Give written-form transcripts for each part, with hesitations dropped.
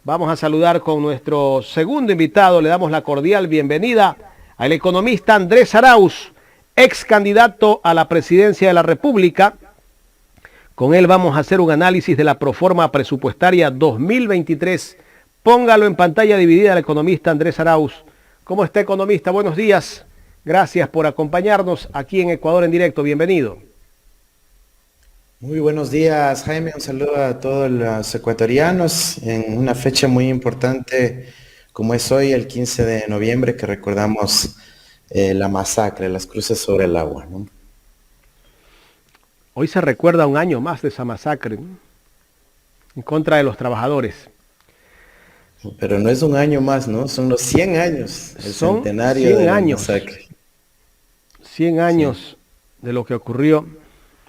Vamos a saludar con nuestro segundo invitado. Le damos la cordial bienvenida al economista Andrés Arauz, ex candidato a la presidencia de la República. Con él vamos a hacer un análisis de la proforma presupuestaria 2023. Póngalo en pantalla dividida el economista Andrés Arauz. ¿Cómo está, economista? Buenos días. Gracias por acompañarnos aquí en Ecuador en directo. Bienvenido. Muy buenos días, Jaime. Un saludo a todos los ecuatorianos en una fecha muy importante como es hoy, el 15 de noviembre, que recordamos la masacre, las cruces sobre el agua, ¿no? Hoy se recuerda un año más de esa masacre, ¿no?, en contra de los trabajadores. Pero no es un año más, ¿no? Son los 100 años, el Son centenario 100 de la años, masacre. 100 Sí. años de lo que ocurrió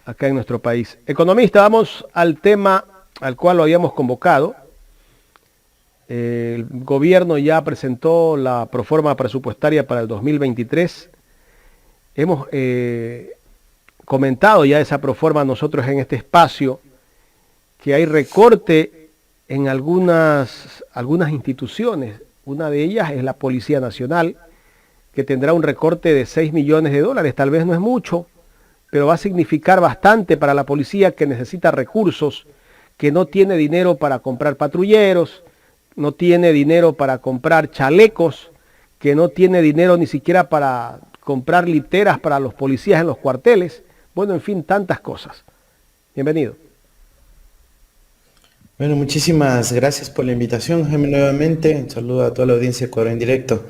acá en nuestro país. Economista, vamos al tema al cual lo habíamos convocado. El gobierno ya presentó la proforma presupuestaria para el 2023. Hemos comentado ya esa proforma nosotros en este espacio, que hay recorte en algunas instituciones. Una de ellas es la Policía Nacional, que tendrá un recorte de 6 millones de dólares. Tal vez no es mucho, pero va a significar bastante para la policía, que necesita recursos, que no tiene dinero para comprar patrulleros, no tiene dinero para comprar chalecos, que no tiene dinero ni siquiera para comprar literas para los policías en los cuarteles. Bueno, en fin, tantas cosas. Bienvenido. Bueno, muchísimas gracias por la invitación, Jaime, nuevamente. Un saludo a toda la audiencia de Ecuador en directo.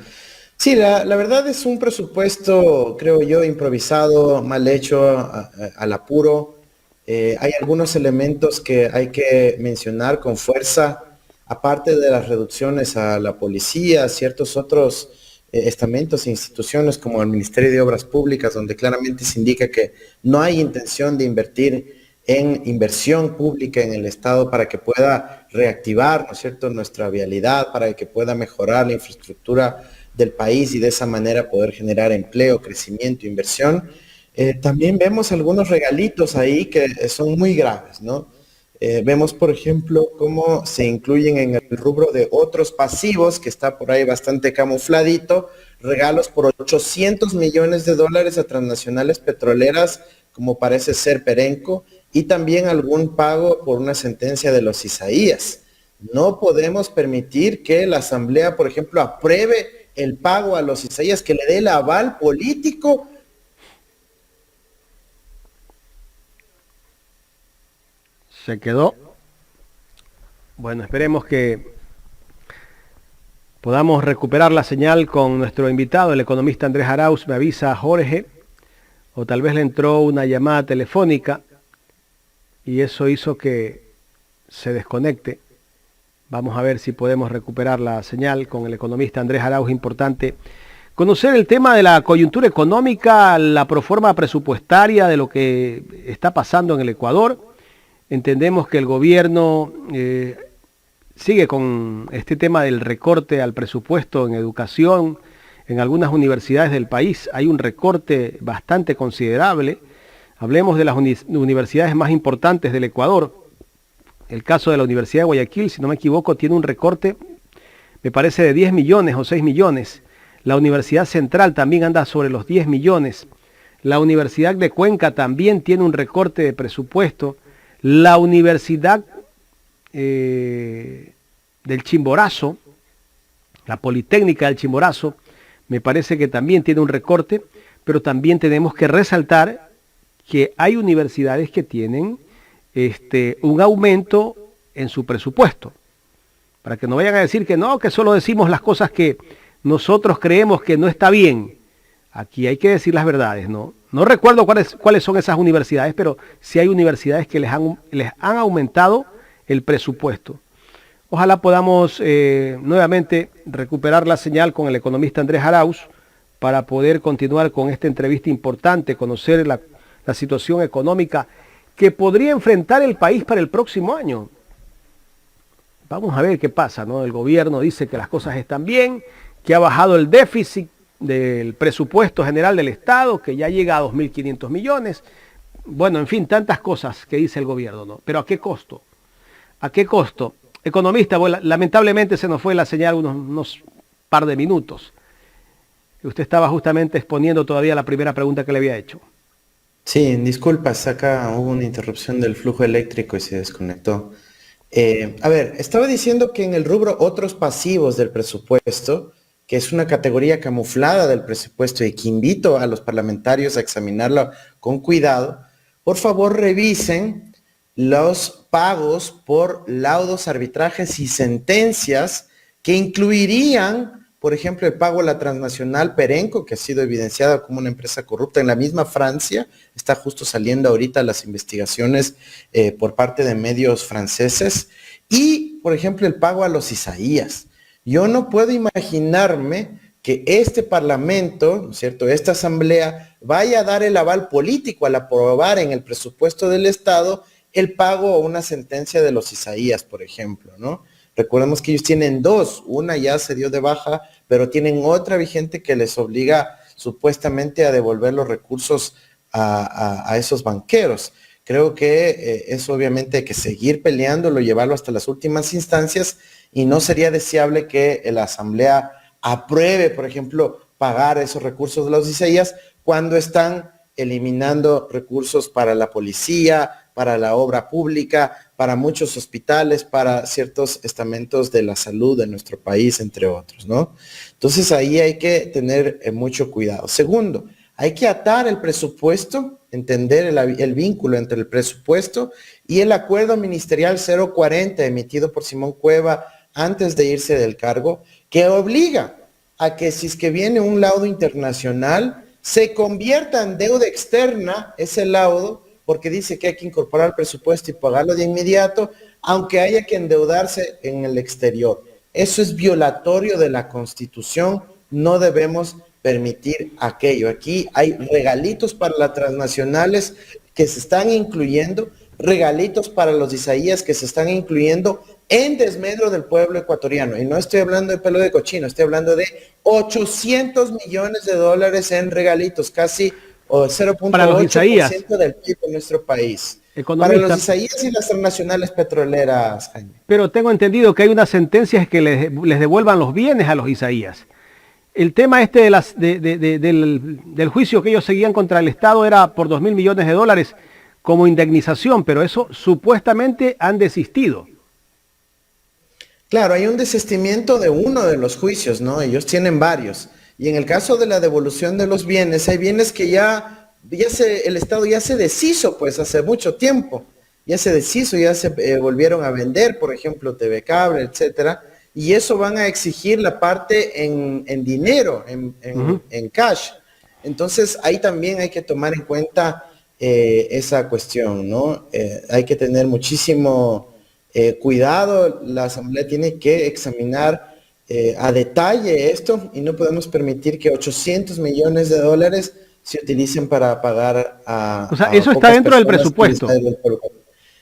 Sí, la verdad es un presupuesto, creo yo, improvisado, mal hecho, al apuro. Hay algunos elementos que hay que mencionar con fuerza, aparte de las reducciones a la policía, ciertos otros estamentos e instituciones como el Ministerio de Obras Públicas, donde claramente se indica que no hay intención de invertir en inversión pública en el Estado para que pueda reactivar, ¿no es cierto?, nuestra vialidad, para que pueda mejorar la infraestructura del país y de esa manera poder generar empleo, crecimiento, inversión. También vemos algunos regalitos ahí que son muy graves, ¿no? Vemos, por ejemplo, cómo se incluyen en el rubro de otros pasivos, que está por ahí bastante camufladito, regalos por 800 millones de dólares a transnacionales petroleras, como parece ser Perenco, y también algún pago por una sentencia de los Isaías. No podemos permitir que la Asamblea, por ejemplo, apruebe el pago a los Isaías, que le dé el aval político. Se quedó. Bueno, esperemos que podamos recuperar la señal con nuestro invitado, el economista Andrés Arauz. Me avisa Jorge, o tal vez le entró una llamada telefónica y eso hizo que se desconecte. Vamos a ver si podemos recuperar la señal con el economista Andrés Arauz. Importante conocer el tema de la coyuntura económica, la proforma presupuestaria de lo que está pasando en el Ecuador. Entendemos que el gobierno sigue con este tema del recorte al presupuesto en educación. En algunas universidades del país hay un recorte bastante considerable. Hablemos de las universidades más importantes del Ecuador. El caso de la Universidad de Guayaquil, si no me equivoco, tiene un recorte, me parece, de 10 millones o 6 millones. La Universidad Central también anda sobre los 10 millones. La Universidad de Cuenca también tiene un recorte de presupuesto. La Universidad del Chimborazo, la Politécnica del Chimborazo, me parece que también tiene un recorte, pero también tenemos que resaltar que hay universidades que tienen un aumento en su presupuesto, para que no vayan a decir que no, que solo decimos las cosas que nosotros creemos que no está bien. Aquí hay que decir las verdades, ¿no? No recuerdo cuáles son esas universidades, pero sí hay universidades que les han aumentado el presupuesto. Ojalá podamos nuevamente recuperar la señal con el economista Andrés Arauz para poder continuar con esta entrevista importante, conocer la situación económica que podría enfrentar el país para el próximo año. Vamos a ver qué pasa, ¿no? El gobierno dice que las cosas están bien, que ha bajado el déficit del presupuesto general del Estado, que ya llega a 2.500 millones. Bueno, en fin, tantas cosas que dice el gobierno, ¿no? Pero ¿a qué costo? ¿A qué costo? Economista, bueno, lamentablemente se nos fue la señal unos par de minutos. Usted estaba justamente exponiendo todavía la primera pregunta que le había hecho. Sí, disculpas, acá hubo una interrupción del flujo eléctrico y se desconectó. A ver, estaba diciendo que en el rubro otros pasivos del presupuesto, que es una categoría camuflada del presupuesto y que invito a los parlamentarios a examinarlo con cuidado, por favor revisen los pagos por laudos, arbitrajes y sentencias que incluirían, por ejemplo, el pago a la transnacional Perenco, que ha sido evidenciada como una empresa corrupta en la misma Francia. Está justo saliendo ahorita las investigaciones por parte de medios franceses. Y, por ejemplo, el pago a los Isaías. Yo no puedo imaginarme que este Parlamento, ¿no es cierto?, esta Asamblea, vaya a dar el aval político al aprobar en el presupuesto del Estado el pago o una sentencia de los Isaías, por ejemplo, ¿no? Recordemos que ellos tienen dos, una ya se dio de baja, pero tienen otra vigente que les obliga supuestamente a devolver los recursos a esos banqueros. Creo que eso obviamente hay que seguir peleándolo, llevarlo hasta las últimas instancias y no sería deseable que la Asamblea apruebe, por ejemplo, pagar esos recursos de los Isaías cuando están eliminando recursos para la policía, para la obra pública, para muchos hospitales, para ciertos estamentos de la salud de nuestro país, entre otros, ¿no? Entonces ahí hay que tener mucho cuidado. Segundo, hay que atar el presupuesto, entender el vínculo entre el presupuesto y el acuerdo ministerial 040 emitido por Simón Cueva antes de irse del cargo, que obliga a que si es que viene un laudo internacional, se convierta en deuda externa ese laudo, porque dice que hay que incorporar el presupuesto y pagarlo de inmediato, aunque haya que endeudarse en el exterior. Eso es violatorio de la Constitución, no debemos permitir aquello. Aquí hay regalitos para las transnacionales que se están incluyendo, regalitos para los Isaías que se están incluyendo en desmedro del pueblo ecuatoriano. Y no estoy hablando de pelo de cochino, estoy hablando de 800 millones de dólares en regalitos, casi o 0.8% del PIB de nuestro país. Para los Isaías y las transnacionales petroleras, Jaime. Pero tengo entendido que hay unas sentencias que les devuelvan los bienes a los Isaías. El tema del juicio que ellos seguían contra el Estado era por 2.000 millones de dólares como indemnización, pero eso supuestamente han desistido. Claro, hay un desistimiento de uno de los juicios, ¿no? Ellos tienen varios. Y en el caso de la devolución de los bienes, hay bienes que el Estado ya se deshizo, pues, hace mucho tiempo. Ya se deshizo, ya se volvieron a vender, por ejemplo, TV Cable, etcétera. Y eso van a exigir la parte en dinero, en cash. Entonces, ahí también hay que tomar en cuenta esa cuestión, ¿no? Hay que tener muchísimo cuidado. La Asamblea tiene que examinar a detalle esto y no podemos permitir que 800 millones de dólares se utilicen para pagar a... O sea, eso está dentro del presupuesto.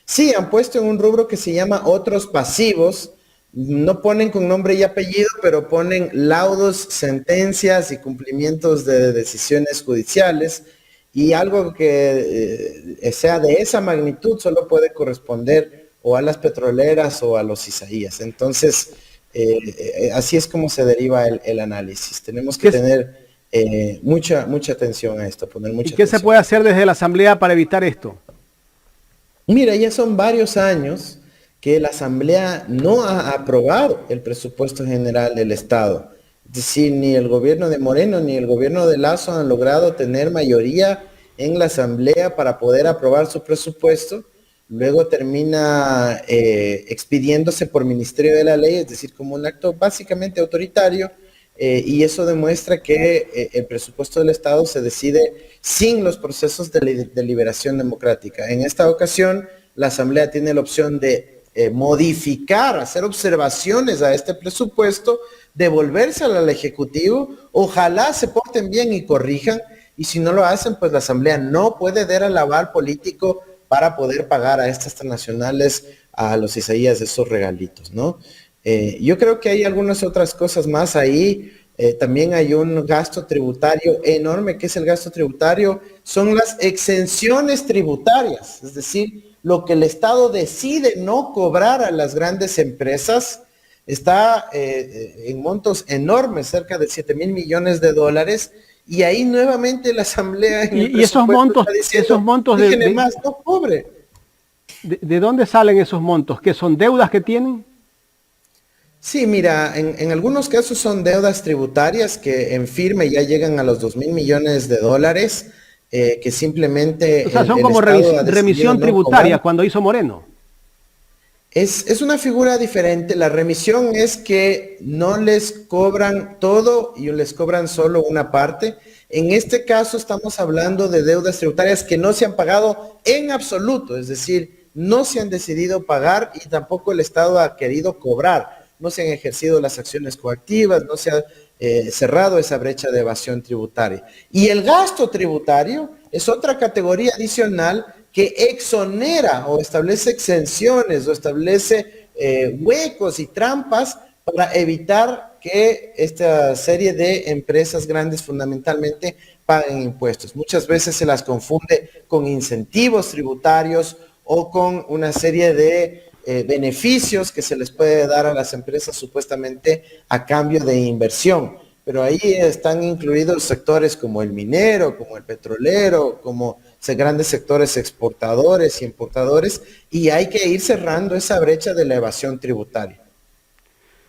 Sí, han puesto en un rubro que se llama otros pasivos. No ponen con nombre y apellido, pero ponen laudos, sentencias y cumplimientos de decisiones judiciales. Y algo que sea de esa magnitud solo puede corresponder o a las petroleras o a los Isaías. Entonces, así es como se deriva el análisis. Tenemos que tener mucha atención a esto, poner mucha atención. ¿Y qué se puede hacer desde la Asamblea para evitar esto? Mira, ya son varios años que la Asamblea no ha aprobado el presupuesto general del Estado. Es decir, ni el gobierno de Moreno ni el gobierno de Lazo han logrado tener mayoría en la Asamblea para poder aprobar su presupuesto. Luego termina expidiéndose por Ministerio de la Ley, es decir, como un acto básicamente autoritario, y eso demuestra que el presupuesto del Estado se decide sin los procesos de deliberación democrática. En esta ocasión, la Asamblea tiene la opción de modificar, hacer observaciones a este presupuesto, devolvérselo al Ejecutivo, ojalá se porten bien y corrijan, y si no lo hacen, pues la Asamblea no puede dar el aval político para poder pagar a estas transnacionales, a los Isaías, esos regalitos, ¿no? Yo creo que hay algunas otras cosas más ahí. También hay un gasto tributario enorme. ¿Qué es el gasto tributario? Son las exenciones tributarias, es decir, lo que el Estado decide no cobrar a las grandes empresas está en montos enormes, cerca de 7.000 millones de dólares, y ahí nuevamente la Asamblea en el Y esos presupuesto montos, está diciendo, esos montos déjenle más, no cobre. ¿de dónde salen esos montos? ¿Qué son deudas que tienen? Sí, mira, en algunos casos son deudas tributarias que en firme ya llegan a los 2.000 millones de dólares, que O sea, simplemente son el como Estado ha decidido remisión no cobrar. tributaria cuando hizo Moreno. Es una figura diferente. La remisión es que no les cobran todo y les cobran solo una parte. En este caso estamos hablando de deudas tributarias que no se han pagado en absoluto, es decir, no se han decidido pagar y tampoco el Estado ha querido cobrar. No se han ejercido las acciones coactivas, no se ha cerrado esa brecha de evasión tributaria. Y el gasto tributario es otra categoría adicional que exonera o establece exenciones o establece huecos y trampas para evitar que esta serie de empresas grandes fundamentalmente paguen impuestos. Muchas veces se las confunde con incentivos tributarios o con una serie de beneficios que se les puede dar a las empresas supuestamente a cambio de inversión. Pero ahí están incluidos sectores como el minero, como el petrolero, como grandes sectores exportadores y importadores, y hay que ir cerrando esa brecha de la evasión tributaria.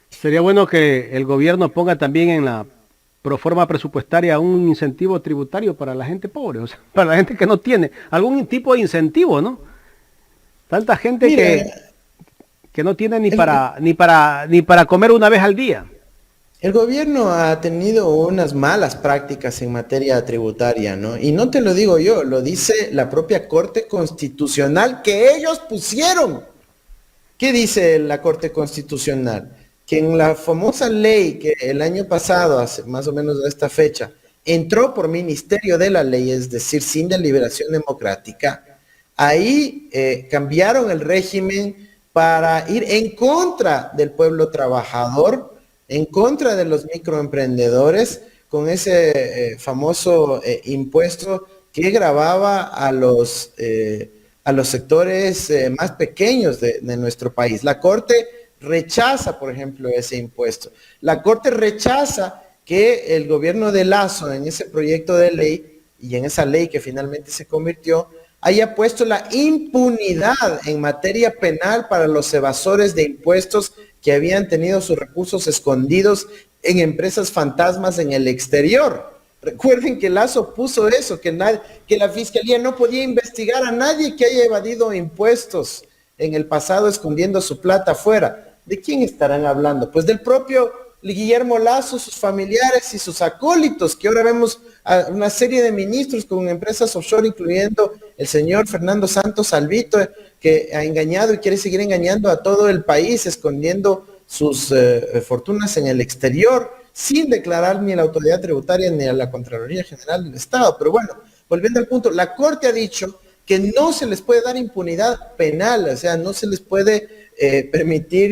Sería bueno que el gobierno ponga también en la proforma presupuestaria un incentivo tributario para la gente pobre, o sea, para la gente que no tiene algún tipo de incentivo, ¿no? Tanta gente Mira, que no tiene el, ni para comer una vez al día. el gobierno ha tenido unas malas prácticas en materia tributaria, ¿no? Y no te lo digo yo, lo dice la propia Corte Constitucional que ellos pusieron. ¿Qué dice la Corte Constitucional? Que en la famosa ley que el año pasado, hace más o menos de esta fecha, entró por Ministerio de la Ley, es decir, sin deliberación democrática, ahí cambiaron el régimen para ir en contra del pueblo trabajador, en contra de los microemprendedores, con ese famoso impuesto que gravaba a los sectores más pequeños de nuestro país. La Corte rechaza, por ejemplo, ese impuesto. La Corte rechaza que el gobierno de Lazo en ese proyecto de ley y en esa ley que finalmente se convirtió, haya puesto la impunidad en materia penal para los evasores de impuestos que habían tenido sus recursos escondidos en empresas fantasmas en el exterior. Recuerden que Lazo puso eso, que la fiscalía no podía investigar a nadie que haya evadido impuestos en el pasado escondiendo su plata afuera. ¿De quién estarán hablando? Pues del propio Guillermo Lazo, sus familiares y sus acólitos, que ahora vemos a una serie de ministros con empresas offshore, incluyendo el señor Fernando Santos Alvito, que ha engañado y quiere seguir engañando a todo el país, escondiendo sus fortunas en el exterior, sin declarar ni a la autoridad tributaria ni a la Contraloría General del Estado. Pero bueno, volviendo al punto, la Corte ha dicho que no se les puede dar impunidad penal, o sea, no se les puede permitir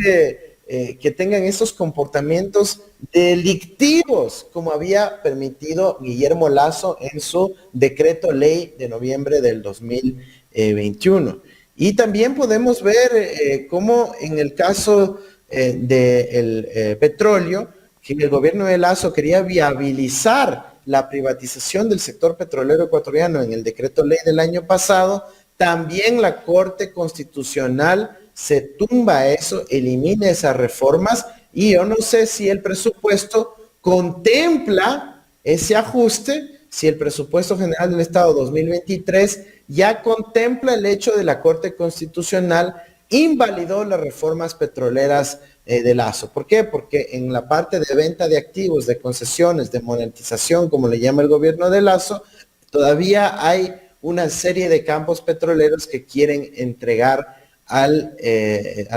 que tengan esos comportamientos delictivos, como había permitido Guillermo Lazo en su decreto ley de noviembre del 2021. Y también podemos ver cómo en el caso del petróleo, que el gobierno de Lazo quería viabilizar la privatización del sector petrolero ecuatoriano en el decreto ley del año pasado, también la Corte Constitucional se tumba eso, elimina esas reformas, y yo no sé si el presupuesto contempla ese ajuste, si el presupuesto general del Estado 2023 ya contempla el hecho de la Corte Constitucional invalidó las reformas petroleras de Lazo. ¿Por qué? Porque en la parte de venta de activos, de concesiones, de monetización, como le llama el gobierno de Lazo, todavía hay una serie de campos petroleros que quieren entregar a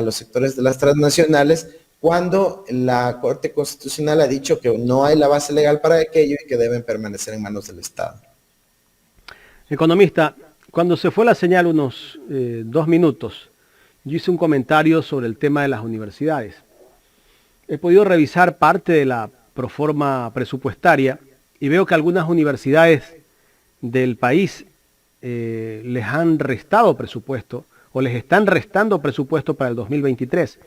los sectores de las transnacionales, cuando la Corte Constitucional ha dicho que no hay la base legal para aquello y que deben permanecer en manos del Estado. Economista, cuando se fue la señal unos 2 minutos, yo hice un comentario sobre el tema de las universidades. He podido revisar parte de la proforma presupuestaria y veo que algunas universidades del país les han restado presupuesto o les están restando presupuesto para el 2023.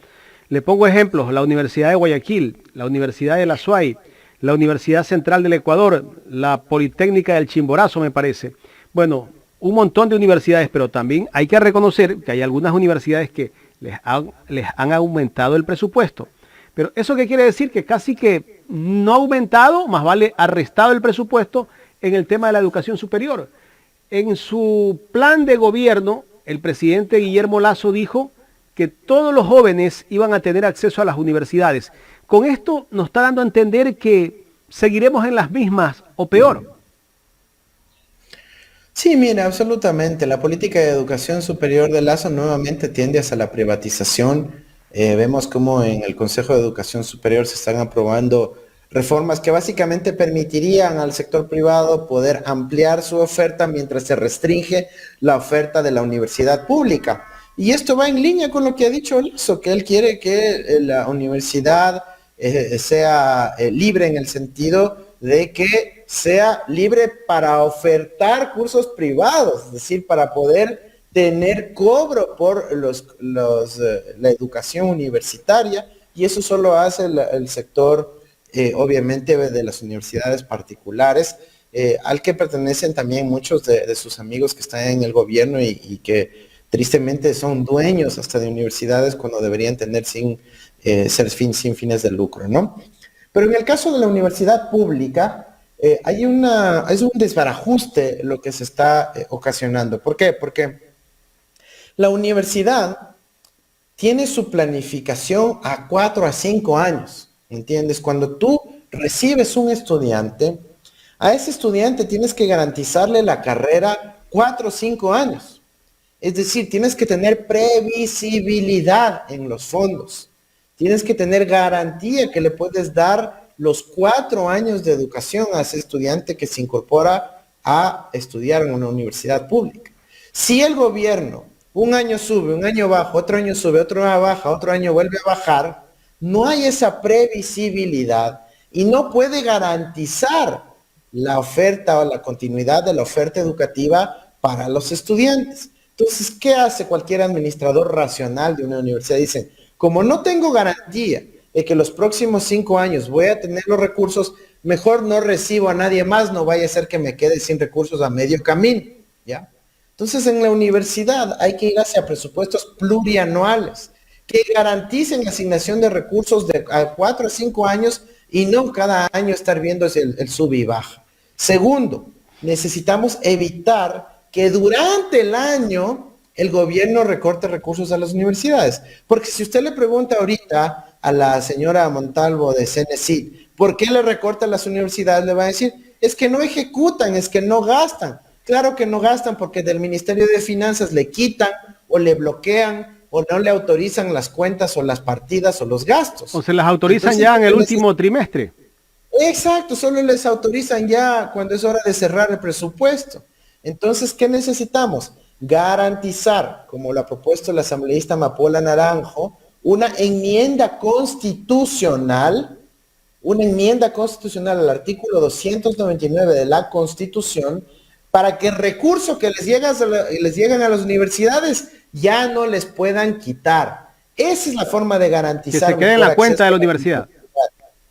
Le pongo ejemplos: la Universidad de Guayaquil, la Universidad de la SUAY, la Universidad Central del Ecuador, la Politécnica del Chimborazo, me parece. Bueno, un montón de universidades, pero también hay que reconocer que hay algunas universidades que les han aumentado el presupuesto. Pero ¿eso qué quiere decir? Que casi que no ha aumentado, más vale ha restado el presupuesto en el tema de la educación superior. En su plan de gobierno, el presidente Guillermo Lasso dijo que todos los jóvenes iban a tener acceso a las universidades. Con esto nos está dando a entender que seguiremos en las mismas o peor. Sí, mira, absolutamente. La política de educación superior de Lazo nuevamente tiende hacia la privatización. Vemos cómo en el Consejo de Educación Superior se están aprobando reformas que básicamente permitirían al sector privado poder ampliar su oferta mientras se restringe la oferta de la universidad pública. Y esto va en línea con lo que ha dicho Lazo, que él quiere que la universidad sea libre en el sentido de que sea libre para ofertar cursos privados, es decir, para poder tener cobro por la educación universitaria, y eso solo hace el sector, obviamente, de las universidades particulares, al que pertenecen también muchos de sus amigos que están en el gobierno y que tristemente son dueños hasta de universidades cuando deberían tener sin fines de lucro, ¿no? Pero en el caso de la universidad pública, es un desbarajuste lo que se está ocasionando. ¿Por qué? Porque la universidad tiene su planificación a 4 a 5 años, ¿entiendes? Cuando tú recibes un estudiante, a ese estudiante tienes que garantizarle la carrera 4 o 5 años. Es decir, tienes que tener previsibilidad en los fondos. Tienes que tener garantía que le puedes dar los 4 años de educación a ese estudiante que se incorpora a estudiar en una universidad pública. Si el gobierno un año sube, un año baja, otro año sube, otro año baja, otro año vuelve a bajar, no hay esa previsibilidad y no puede garantizar la oferta o la continuidad de la oferta educativa para los estudiantes. Entonces, ¿qué hace cualquier administrador racional de una universidad? Dicen, como no tengo garantía de que los próximos 5 años voy a tener los recursos, mejor no recibo a nadie más, no vaya a ser que me quede sin recursos a medio camino, ¿ya? Entonces, en la universidad hay que ir hacia presupuestos plurianuales que garanticen la asignación de recursos de 4 a 5 años y no cada año estar viendo el sub y baja. Segundo, necesitamos evitar que durante el año el gobierno recorte recursos a las universidades. Porque si usted le pregunta ahorita a la señora Montalvo de CENESID, ¿por qué le recorta a las universidades? Le va a decir, es que no ejecutan, es que no gastan. Claro que no gastan porque del Ministerio de Finanzas le quitan o le bloquean o no le autorizan las cuentas o las partidas o los gastos. O se las autorizan ya en el último trimestre. Exacto, solo les autorizan ya cuando es hora de cerrar el presupuesto. Entonces, ¿qué necesitamos? Garantizar, como lo ha propuesto la asambleísta Amapola Naranjo, una enmienda constitucional al artículo 299 de la Constitución, para que recursos que les llegan a las universidades ya no les puedan quitar. Esa es la forma de garantizar. Que se quede en la cuenta de la universidad.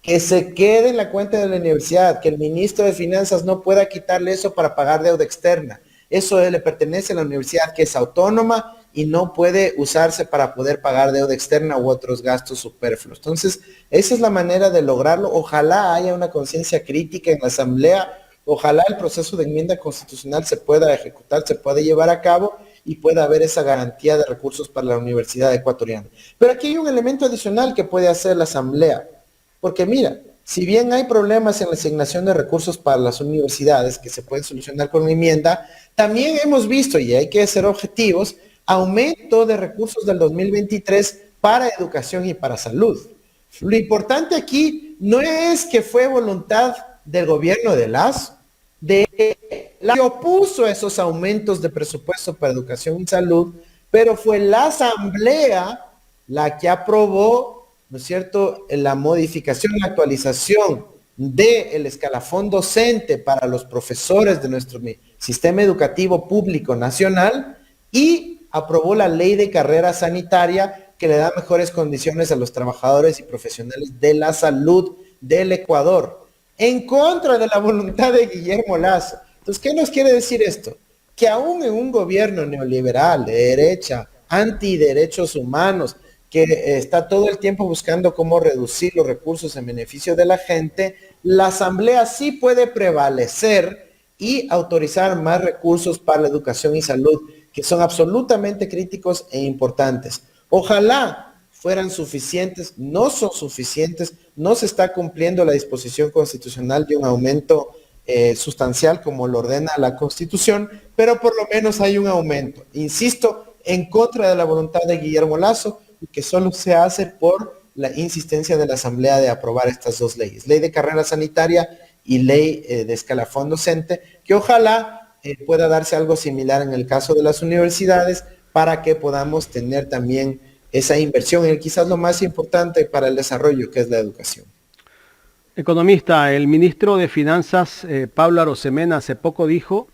Que se quede en la cuenta de la universidad, que el ministro de Finanzas no pueda quitarle eso para pagar deuda externa. Eso le pertenece a la universidad, que es autónoma y no puede usarse para poder pagar deuda externa u otros gastos superfluos. Entonces, esa es la manera de lograrlo. Ojalá haya una conciencia crítica en la Asamblea. Ojalá el proceso de enmienda constitucional se pueda ejecutar, se pueda llevar a cabo y pueda haber esa garantía de recursos para la universidad ecuatoriana. Pero aquí hay un elemento adicional que puede hacer la Asamblea. Porque mira, si bien hay problemas en la asignación de recursos para las universidades que se pueden solucionar con una enmienda, también hemos visto, y hay que ser objetivos, aumento de recursos del 2023 para educación y para salud. Lo importante aquí no es que fue voluntad del gobierno de Lasso, que opuso a esos aumentos de presupuesto para educación y salud, pero fue la Asamblea la que aprobó, ¿no es cierto?, la modificación, la actualización del escalafón docente para los profesores de nuestro sistema educativo público nacional y aprobó la ley de carrera sanitaria que le da mejores condiciones a los trabajadores y profesionales de la salud del Ecuador, en contra de la voluntad de Guillermo Lasso. Entonces, ¿qué nos quiere decir esto? Que aún en un gobierno neoliberal de derecha, antiderechos humanos, que está todo el tiempo buscando cómo reducir los recursos en beneficio de la gente, la Asamblea sí puede prevalecer y autorizar más recursos para la educación y salud, que son absolutamente críticos e importantes. Ojalá fueran suficientes, no son suficientes, no se está cumpliendo la disposición constitucional de un aumento sustancial como lo ordena la Constitución, pero por lo menos hay un aumento. Insisto, en contra de la voluntad de Guillermo Lasso, y que solo se hace por la insistencia de la Asamblea de aprobar estas dos leyes, ley de carrera sanitaria y ley de escalafón docente, que ojalá pueda darse algo similar en el caso de las universidades para que podamos tener también esa inversión en quizás lo más importante para el desarrollo, que es la educación. Economista, el ministro de Finanzas, Pablo Arosemena, hace poco dijo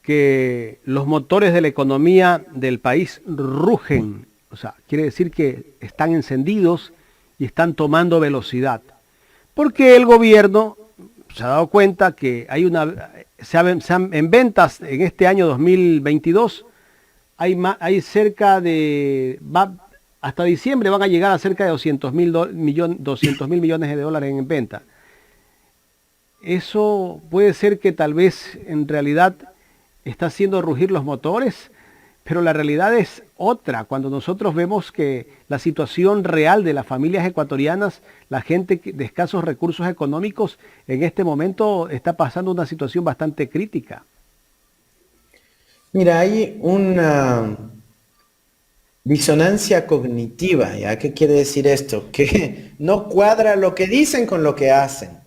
que los motores de la economía del país rugen. O sea, quiere decir que están encendidos y están tomando velocidad. Porque el gobierno se ha dado cuenta que hay en ventas en este año 2022, hay cerca de, hasta diciembre van a llegar a cerca de 200 mil millones de dólares en venta. Eso puede ser que tal vez en realidad está haciendo rugir los motores, pero la realidad es otra. Cuando nosotros vemos que la situación real de las familias ecuatorianas, la gente de escasos recursos económicos, en este momento está pasando una situación bastante crítica. Mira, hay una disonancia cognitiva, ¿ya? ¿Qué quiere decir esto? Que no cuadra lo que dicen con lo que hacen.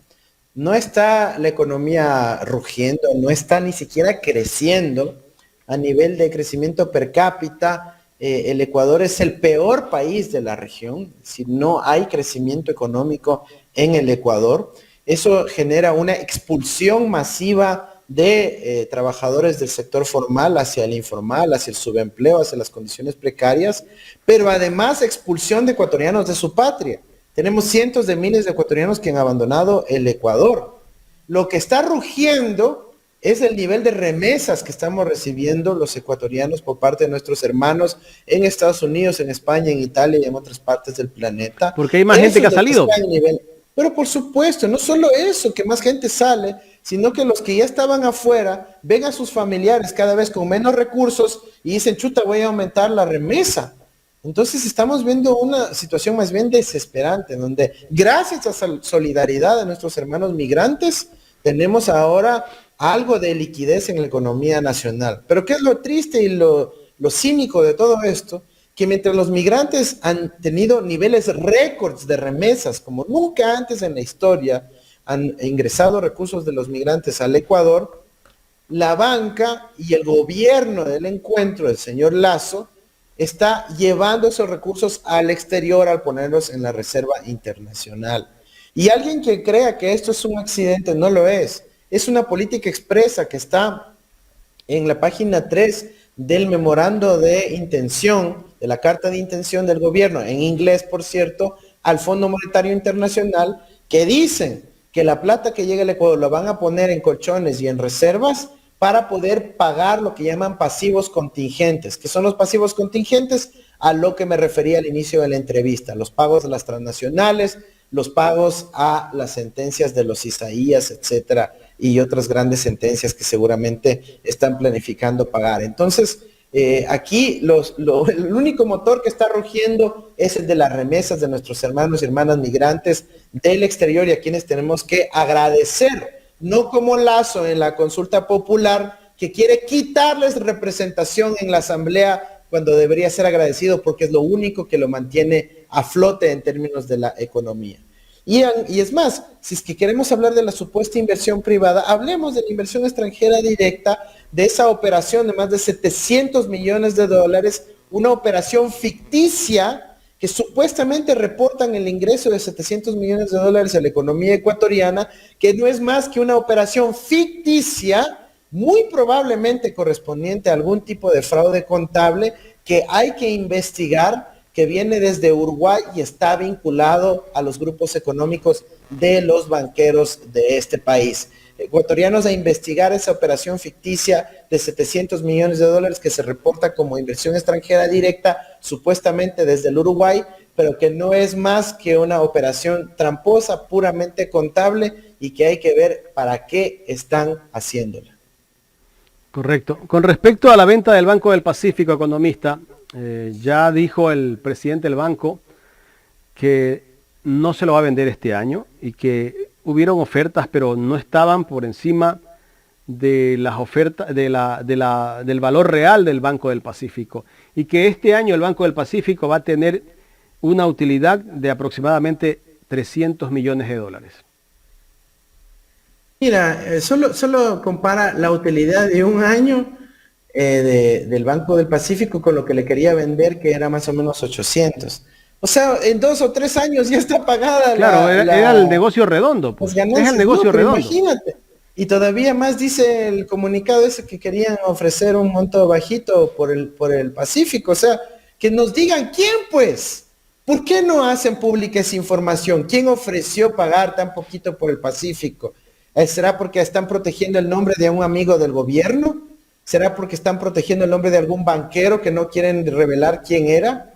No está la economía rugiendo, no está ni siquiera creciendo. A nivel de crecimiento per cápita, el Ecuador es el peor país de la región. Si no hay crecimiento económico en el Ecuador, eso genera una expulsión masiva de trabajadores del sector formal hacia el informal, hacia el subempleo, hacia las condiciones precarias, pero además expulsión de ecuatorianos de su patria. Tenemos cientos de miles de ecuatorianos que han abandonado el Ecuador. Lo que está rugiendo es el nivel de remesas que estamos recibiendo los ecuatorianos por parte de nuestros hermanos en Estados Unidos, en España, en Italia y en otras partes del planeta. Porque hay más gente que ha salido. Pero por supuesto, no solo eso, que más gente sale, sino que los que ya estaban afuera ven a sus familiares cada vez con menos recursos y dicen, chuta, voy a aumentar la remesa. Entonces estamos viendo una situación más bien desesperante, donde gracias a la solidaridad de nuestros hermanos migrantes, tenemos ahora algo de liquidez en la economía nacional. Pero ¿qué es lo triste y lo cínico de todo esto? Que mientras los migrantes han tenido niveles récords de remesas, como nunca antes en la historia han ingresado recursos de los migrantes al Ecuador, la banca y el gobierno del encuentro del señor Lasso está llevando esos recursos al exterior al ponerlos en la reserva internacional. Y alguien que crea que esto es un accidente, no lo es. Es una política expresa que está en la página 3 del memorando de intención, de la carta de intención del gobierno, en inglés, por cierto, al Fondo Monetario Internacional, que dicen que la plata que llega al Ecuador la van a poner en colchones y en reservas para poder pagar lo que llaman pasivos contingentes. ¿Qué son los pasivos contingentes? A lo que me refería al inicio de la entrevista, los pagos de las transnacionales, los pagos a las sentencias de los Isaías, etcétera, y otras grandes sentencias que seguramente están planificando pagar. Entonces, aquí el único motor que está rugiendo es el de las remesas de nuestros hermanos y hermanas migrantes del exterior y a quienes tenemos que agradecer, no como Lasso en la consulta popular, que quiere quitarles representación en la asamblea cuando debería ser agradecido porque es lo único que lo mantiene a flote en términos de la economía. Y es más, si es que queremos hablar de la supuesta inversión privada, hablemos de la inversión extranjera directa, de esa operación de más de 700 millones de dólares, una operación ficticia que supuestamente reportan el ingreso de 700 millones de dólares a la economía ecuatoriana, que no es más que una operación ficticia muy probablemente correspondiente a algún tipo de fraude contable que hay que investigar, que viene desde Uruguay y está vinculado a los grupos económicos de los banqueros de este país. Ecuatorianos a investigar esa operación ficticia de 700 millones de dólares que se reporta como inversión extranjera directa, supuestamente desde el Uruguay, pero que no es más que una operación tramposa, puramente contable, y que hay que ver para qué están haciéndola. Correcto. Con respecto a la venta del Banco del Pacífico, economista, ya dijo el presidente del banco que no se lo va a vender este año y que hubieron ofertas, pero no estaban por encima de las ofertas del valor real del Banco del Pacífico, y que este año el Banco del Pacífico va a tener una utilidad de aproximadamente 300 millones de dólares. Mira, solo compara la utilidad de un año del Banco del Pacífico con lo que le quería vender, que era más o menos 800. O sea, en 2 o 3 años ya está pagada. Claro, era el negocio redondo, pues. Es el negocio redondo. Imagínate. Y todavía más dice el comunicado ese que querían ofrecer un monto bajito por el Pacífico. O sea, que nos digan quién, pues. ¿Por qué no hacen pública esa información? ¿Quién ofreció pagar tan poquito por el Pacífico? ¿Será porque están protegiendo el nombre de un amigo del gobierno? ¿Será porque están protegiendo el nombre de algún banquero que no quieren revelar quién era?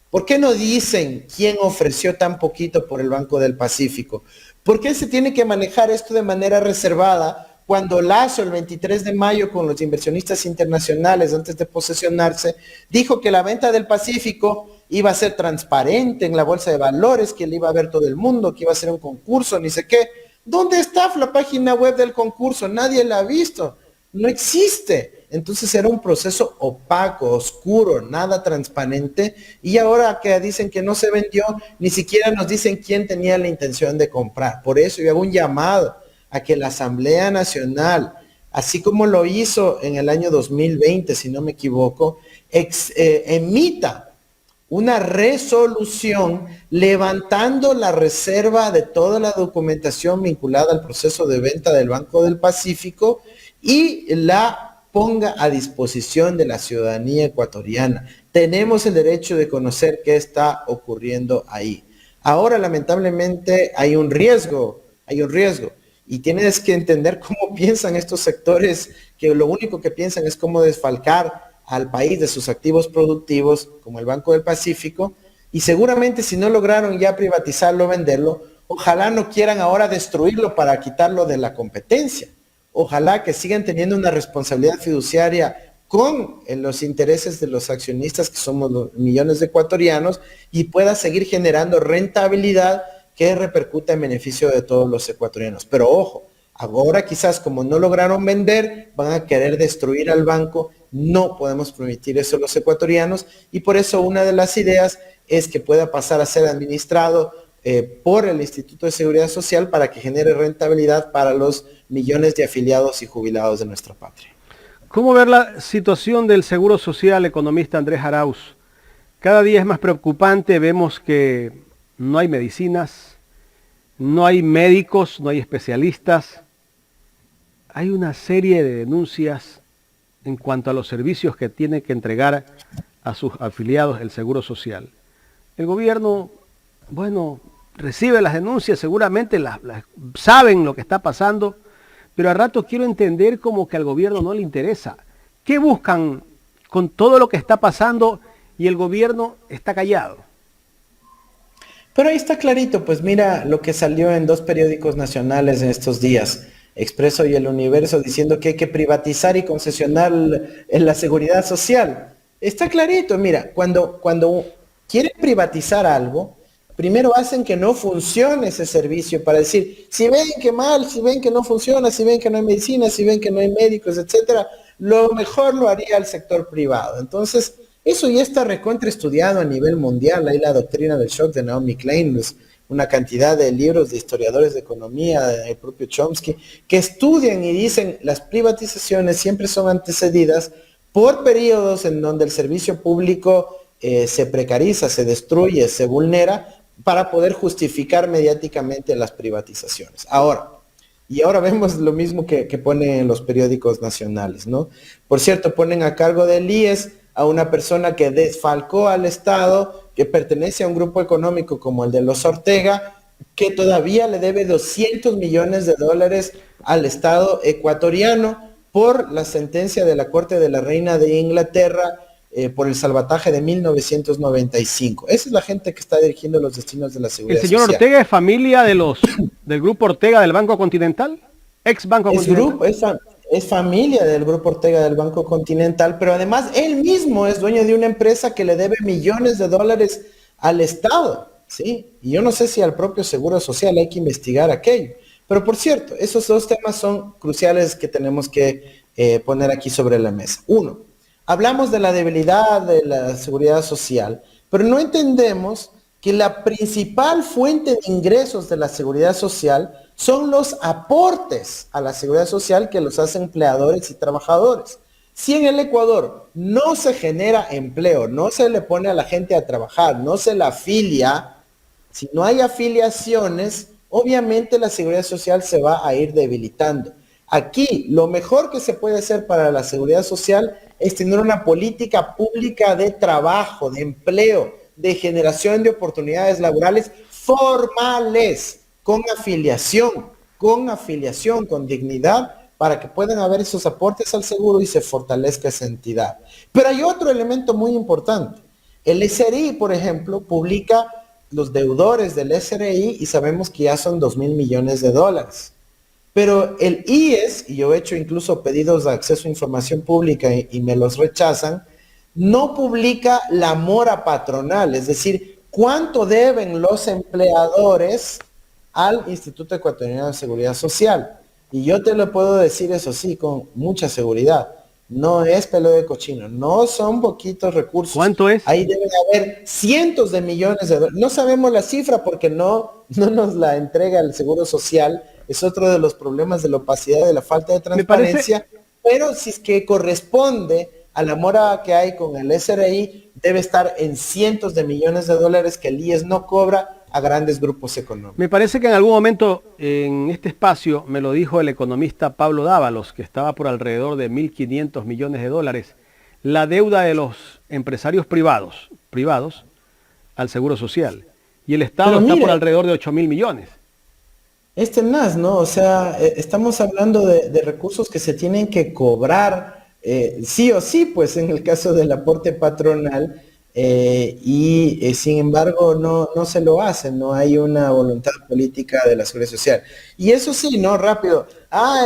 ¿Por qué no dicen quién ofreció tan poquito por el Banco del Pacífico? ¿Por qué se tiene que manejar esto de manera reservada cuando Lazo el 23 de mayo con los inversionistas internacionales antes de posesionarse dijo que la venta del Pacífico iba a ser transparente en la bolsa de valores, que le iba a ver todo el mundo, que iba a ser un concurso, ni sé qué? ¿Dónde está la página web del concurso? Nadie la ha visto. No existe. Entonces era un proceso opaco, oscuro, nada transparente. Y ahora que dicen que no se vendió, ni siquiera nos dicen quién tenía la intención de comprar. Por eso yo hago un llamado a que la Asamblea Nacional, así como lo hizo en el año 2020, si no me equivoco, emita una resolución levantando la reserva de toda la documentación vinculada al proceso de venta del Banco del Pacífico y la ponga a disposición de la ciudadanía ecuatoriana. Tenemos el derecho de conocer qué está ocurriendo ahí. Ahora, lamentablemente, hay un riesgo, y tienes que entender cómo piensan estos sectores, que lo único que piensan es cómo desfalcar al país de sus activos productivos, como el Banco del Pacífico, y seguramente si no lograron ya privatizarlo, venderlo, ojalá no quieran ahora destruirlo para quitarlo de la competencia. Ojalá que sigan teniendo una responsabilidad fiduciaria con los intereses de los accionistas, que somos los millones de ecuatorianos, y pueda seguir generando rentabilidad que repercuta en beneficio de todos los ecuatorianos. Pero ojo, ahora quizás como no lograron vender, van a querer destruir al banco. No podemos permitir eso los ecuatorianos, y por eso una de las ideas es que pueda pasar a ser administrado por el Instituto de Seguridad Social para que genere rentabilidad para los millones de afiliados y jubilados de nuestra patria. ¿Cómo ver la situación del Seguro Social, economista Andrés Arauz? Cada día es más preocupante, vemos que no hay medicinas, no hay médicos, no hay especialistas. Hay una serie de denuncias en cuanto a los servicios que tiene que entregar a sus afiliados el Seguro Social. El gobierno, bueno, recibe las denuncias, seguramente saben lo que está pasando, pero a rato quiero entender como que al gobierno no le interesa. ¿Qué buscan con todo lo que está pasando y el gobierno está callado? Pero ahí está clarito, pues mira lo que salió en 2 periódicos nacionales en estos días, Expreso y El Universo, diciendo que hay que privatizar y concesionar en la seguridad social. Está clarito, mira, cuando quieren privatizar algo, primero hacen que no funcione ese servicio para decir, si ven que mal, si ven que no funciona, si ven que no hay medicina, si ven que no hay médicos, etcétera, lo mejor lo haría el sector privado. Entonces, eso ya está recontra estudiado a nivel mundial. Hay la doctrina del shock de Naomi Klein, una cantidad de libros de historiadores de economía, el propio Chomsky, que estudian y dicen las privatizaciones siempre son antecedidas por periodos en donde el servicio público se precariza, se destruye, se vulnera, para poder justificar mediáticamente las privatizaciones. Ahora, Y ahora vemos lo mismo que ponen en los periódicos nacionales, ¿no? Por cierto, ponen a cargo del IES a una persona que desfalcó al Estado, que pertenece a un grupo económico como el de los Ortega, que todavía le debe 200 millones de dólares al Estado ecuatoriano por la sentencia de la Corte de la Reina de Inglaterra por el salvataje de 1995. Esa es la gente que está dirigiendo los destinos de la ¿El seguridad señor social. Ortega es familia del grupo Ortega del Banco Continental? ¿Ex Banco Continental? Es familia del grupo Ortega del Banco Continental, pero además él mismo es dueño de una empresa que le debe millones de dólares al Estado, ¿sí? Y yo no sé si al propio Seguro Social hay que investigar aquello. Pero por cierto, esos dos temas son cruciales que tenemos que poner aquí sobre la mesa. Uno, hablamos de la debilidad de la seguridad social, pero no entendemos que la principal fuente de ingresos de la seguridad social son los aportes a la seguridad social que los hacen empleadores y trabajadores. Si en el Ecuador no se genera empleo, no se le pone a la gente a trabajar, no se la afilia, si no hay afiliaciones, obviamente la seguridad social se va a ir debilitando. Aquí, lo mejor que se puede hacer para la seguridad social es tener una política pública de trabajo, de empleo, de generación de oportunidades laborales formales, con afiliación, con dignidad, para que puedan haber esos aportes al seguro y se fortalezca esa entidad. Pero hay otro elemento muy importante. El SRI, por ejemplo, publica los deudores del SRI y sabemos que ya son 2.000 millones de dólares. Pero el IES, y yo he hecho incluso pedidos de acceso a información pública y me los rechazan, no publica la mora patronal, es decir, cuánto deben los empleadores al Instituto Ecuatoriano de Seguridad Social. Y yo te lo puedo decir, eso sí, con mucha seguridad. No es pelo de cochino, no son poquitos recursos. ¿Cuánto es? Ahí deben haber cientos de millones de dólares. No sabemos la cifra porque no nos la entrega el Seguro Social. Es otro de los problemas de la opacidad, de la falta de transparencia. Pero si es que corresponde a la mora que hay con el SRI, debe estar en cientos de millones de dólares que el IES no cobra a grandes grupos económicos. Me parece que en algún momento en este espacio me lo dijo el economista Pablo Dávalos, que estaba por alrededor de 1.500 millones de dólares, la deuda de los empresarios privados al Seguro Social. Y el Estado está por alrededor de 8.000 millones. Es tenaz, ¿no? O sea, estamos hablando de recursos que se tienen que cobrar sí o sí, pues en el caso del aporte patronal, sin embargo no se lo hace, no hay una voluntad política de la seguridad social. Y eso sí, ¿no? Rápido.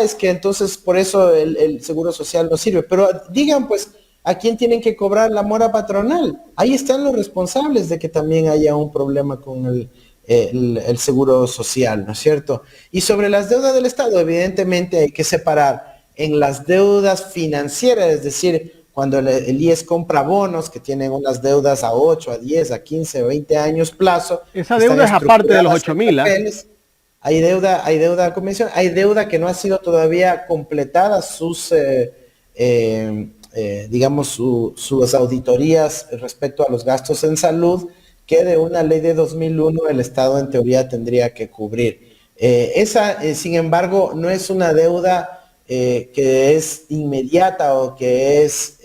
Es que entonces por eso el seguro social no sirve. Pero digan, pues, ¿a quién tienen que cobrar la mora patronal? Ahí están los responsables de que también haya un problema con el seguro social, ¿no es cierto? Y sobre las deudas del Estado, evidentemente hay que separar en las deudas financieras, es decir, cuando el IES compra bonos que tienen unas deudas a 8, a 10, a 15, 20 años plazo. Esa deuda es aparte de los 8.000. Hay deuda convencional, hay deuda que no ha sido todavía completada sus, digamos, sus auditorías respecto a los gastos en salud, que de una ley de 2001 el Estado en teoría tendría que cubrir. Sin embargo, no es una deuda que es inmediata o que es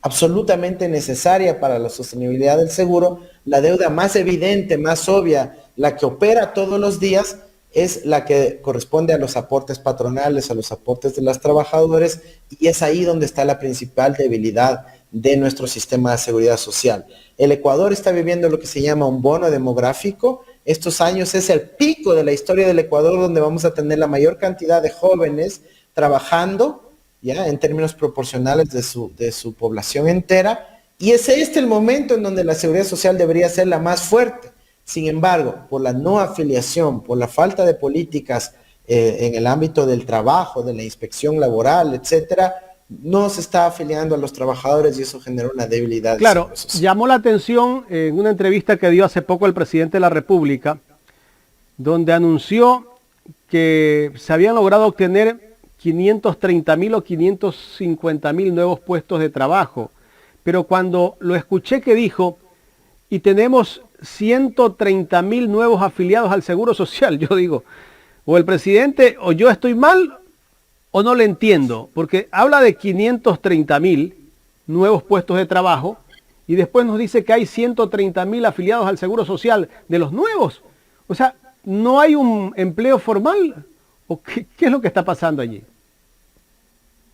absolutamente necesaria para la sostenibilidad del seguro. La deuda más evidente, más obvia, la que opera todos los días, es la que corresponde a los aportes patronales, a los aportes de los trabajadores, y es ahí donde está la principal debilidad de nuestro sistema de seguridad social. El Ecuador está viviendo lo que se llama un bono demográfico. Estos años es el pico de la historia del Ecuador, donde vamos a tener la mayor cantidad de jóvenes trabajando, ya en términos proporcionales de su población entera, y es el momento en donde la seguridad social debería ser la más fuerte. Sin embargo, por la no afiliación, por la falta de políticas en el ámbito del trabajo, de la inspección laboral, etcétera, no se está afiliando a los trabajadores y eso genera una debilidad. Claro, llamó la atención en una entrevista que dio hace poco el presidente de la República, donde anunció que se habían logrado obtener 530.000 o 550.000 nuevos puestos de trabajo. Pero cuando lo escuché que dijo, y tenemos 130.000 nuevos afiliados al Seguro Social, yo digo, O el presidente, o yo estoy mal, o no le entiendo, porque habla de 530.000 nuevos puestos de trabajo y después nos dice que hay 130.000 afiliados al Seguro Social de los nuevos. O sea, ¿no hay un empleo formal? ¿O qué es lo que está pasando allí?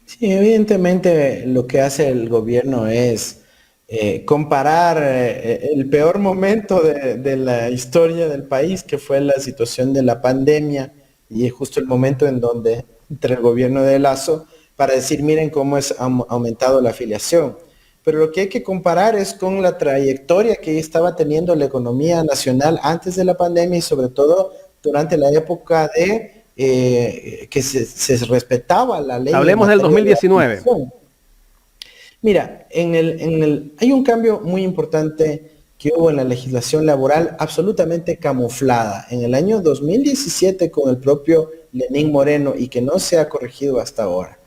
Sí, evidentemente lo que hace el gobierno es comparar el peor momento de la historia del país, que fue la situación de la pandemia, y es justo el momento en donde entra el gobierno de Lazo, para decir, miren cómo ha aumentado la afiliación. Pero lo que hay que comparar es con la trayectoria que estaba teniendo la economía nacional antes de la pandemia y sobre todo durante la época de que se respetaba la ley en Hablemos del materia de 2019. afiliación. Mira, hay un cambio muy importante que hubo en la legislación laboral absolutamente camuflada en el año 2017 con el propio Lenín Moreno y que no se ha corregido hasta ahora.